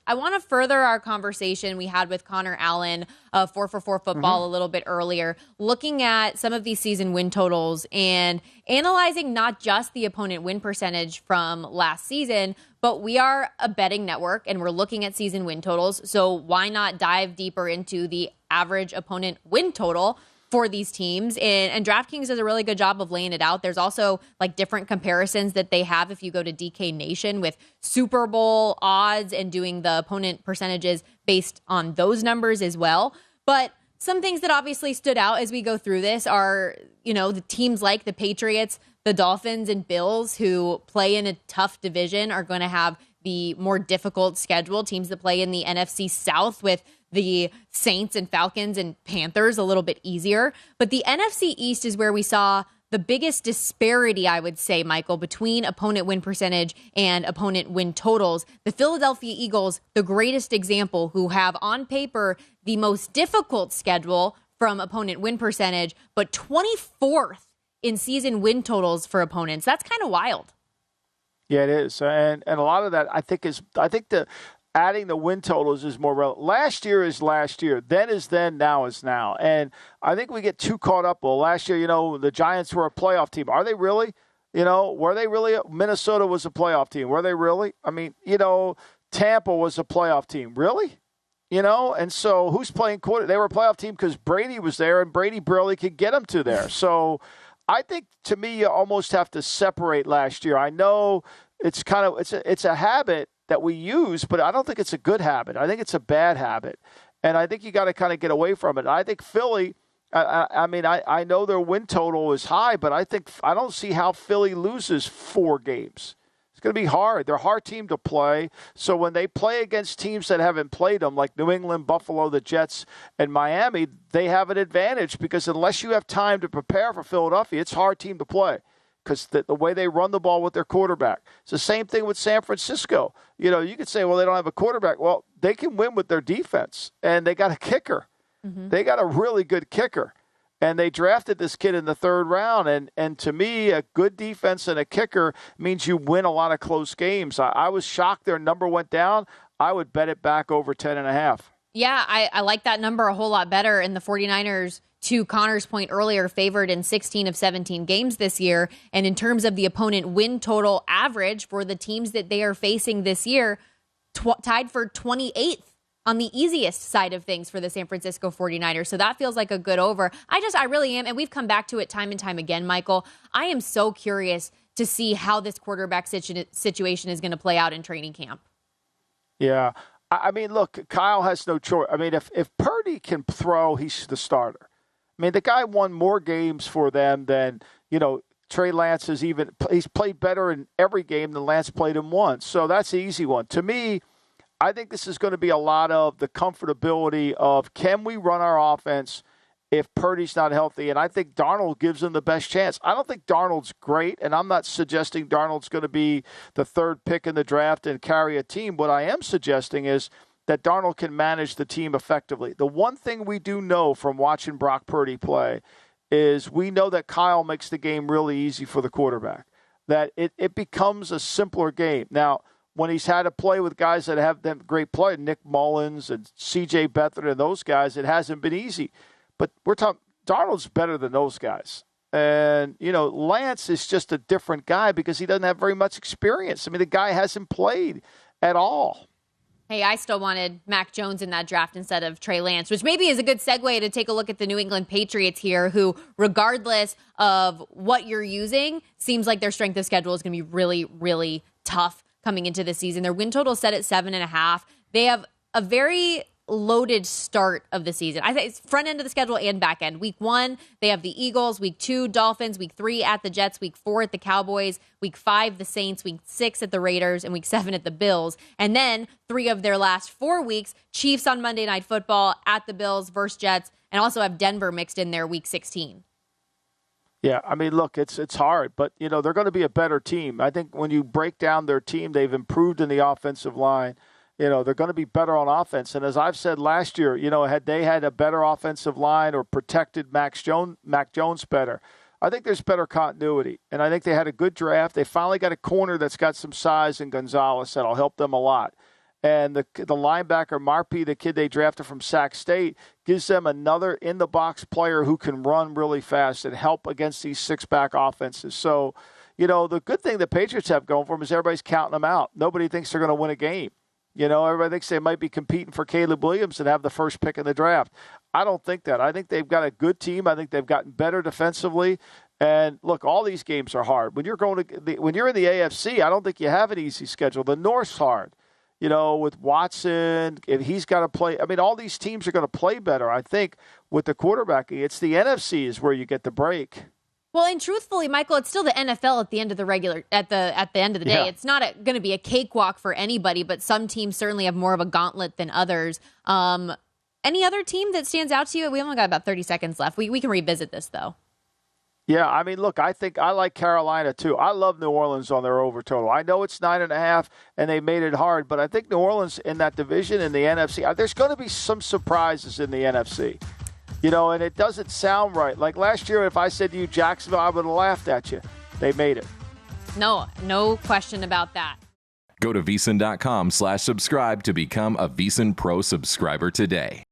I want to further our conversation we had with Connor Allen of 4for4 Football a little bit earlier, looking at some of these season win totals and analyzing not just the opponent win percentage from last season, but we are a betting network and we're looking at season win totals. So why not dive deeper into the average opponent win total for these teams? And DraftKings does a really good job of laying it out. There's also like different comparisons that they have if you go to DK Nation with Super Bowl odds and doing the opponent percentages based on those numbers as well. But some things that obviously stood out as we go through this are, the teams like the Patriots, the Dolphins, and Bills, who play in a tough division, are going to have the more difficult schedule. Teams that play in the NFC South with the Saints and Falcons and Panthers a little bit easier. But the NFC East is where we saw the biggest disparity, I would say, Michael, between opponent win percentage and opponent win totals. The Philadelphia Eagles, the greatest example, who have on paper the most difficult schedule from opponent win percentage, but 24th in season win totals for opponents. That's kind of wild. Yeah, it is. And a lot of that, I think the adding the win totals is more relevant. Last year is last year. Then is then, now is now. And I think we get too caught up. Well, last year, the Giants were a playoff team. Are they really? Were they really? Minnesota was a playoff team. Were they really? I mean, Tampa was a playoff team. Really? And so who's playing quarter? They were a playoff team because Brady was there, and Brady barely could get them to there. So I think, to me, you almost have to separate last year. I know it's a habit that we use, but I don't think it's a good habit. I think it's a bad habit. And I think you got to kind of get away from it. I think Philly, I know their win total is high, but I don't see how Philly loses 4 games. It's going to be hard. They're a hard team to play. So when they play against teams that haven't played them, like New England, Buffalo, the Jets, and Miami, they have an advantage because unless you have time to prepare for Philadelphia, it's a hard team to play because the way they run the ball with their quarterback. It's the same thing with San Francisco. You could say, well, they don't have a quarterback. Well, they can win with their defense, and they got a kicker. Mm-hmm. They got a really good kicker. And they drafted this kid in the 3rd round. And to me, a good defense and a kicker means you win a lot of close games. I was shocked their number went down. I would bet it back over 10.5. Yeah, I like that number a whole lot better. And the 49ers, to Connor's point earlier, favored in 16 of 17 games this year. And in terms of the opponent win total average for the teams that they are facing this year, tied for 28th. On the easiest side of things for the San Francisco 49ers. So that feels like a good over. I really am. And we've come back to it time and time again, Michael. I am so curious to see how this quarterback situation is going to play out in training camp. Yeah. I mean, look, Kyle has no choice. I mean, if Purdy can throw, he's the starter. I mean, the guy won more games for them than, Trey Lance he's played better in every game than Lance played in one. So that's the easy one. To me, I think this is going to be a lot of the comfortability of, can we run our offense if Purdy's not healthy? And I think Darnold gives them the best chance. I don't think Darnold's great, and I'm not suggesting Darnold's going to be the 3rd pick in the draft and carry a team. What I am suggesting is that Darnold can manage the team effectively. The one thing we do know from watching Brock Purdy play is we know that Kyle makes the game really easy for the quarterback, that it becomes a simpler game. Now, when he's had to play with guys that have them great play, Nick Mullins and C.J. Beathard and those guys, it hasn't been easy. But we're talking, Darnold's better than those guys. And, Lance is just a different guy because he doesn't have very much experience. I mean, the guy hasn't played at all. Hey, I still wanted Mac Jones in that draft instead of Trey Lance, which maybe is a good segue to take a look at the New England Patriots here, who, regardless of what you're using, seems like their strength of schedule is going to be really, really tough coming into the season. Their win total is set at 7.5. They have a very loaded start of the season. I think it's front end of the schedule and back end. Week 1, they have the Eagles. Week 2, Dolphins. Week 3 at the Jets. Week 4 at the Cowboys. Week 5, the Saints. Week 6 at the Raiders. And Week 7 at the Bills. And then 3 of their last 4 weeks, Chiefs on Monday Night Football, at the Bills versus Jets, and also have Denver mixed in there Week 16. Yeah, I mean, look, it's hard, but, they're going to be a better team. I think when you break down their team, they've improved in the offensive line. They're going to be better on offense. And as I've said last year, had they had a better offensive line or protected Mac Jones better, I think there's better continuity. And I think they had a good draft. They finally got a corner that's got some size in Gonzalez that'll help them a lot. And the linebacker, Marpe, the kid they drafted from Sac State, gives them another in-the-box player who can run really fast and help against these six-back offenses. So, the good thing the Patriots have going for them is everybody's counting them out. Nobody thinks they're going to win a game. Everybody thinks they might be competing for Caleb Williams and have the first pick in the draft. I don't think that. I think they've got a good team. I think they've gotten better defensively. And look, all these games are hard. When you're in the AFC, I don't think you have an easy schedule. The North's hard. With Watson, if he's got to play. I mean, all these teams are going to play better, I think, with the quarterbacking. It's the NFC is where you get the break. Well, and truthfully, Michael, it's still the NFL at the end of the at the end of the day. Yeah. It's not going to be a cakewalk for anybody, but some teams certainly have more of a gauntlet than others. Any other team that stands out to you? We only got about 30 seconds left. We can revisit this, though. Yeah, I mean, look, I think I like Carolina, too. I love New Orleans on their over total. I know it's 9.5, and they made it hard, but I think New Orleans in that division in the NFC, there's going to be some surprises in the NFC. And it doesn't sound right. Like last year, if I said to you Jacksonville, I would have laughed at you. They made it. No question about that. Go to VSiN.com/subscribe to become a VSiN Pro subscriber today.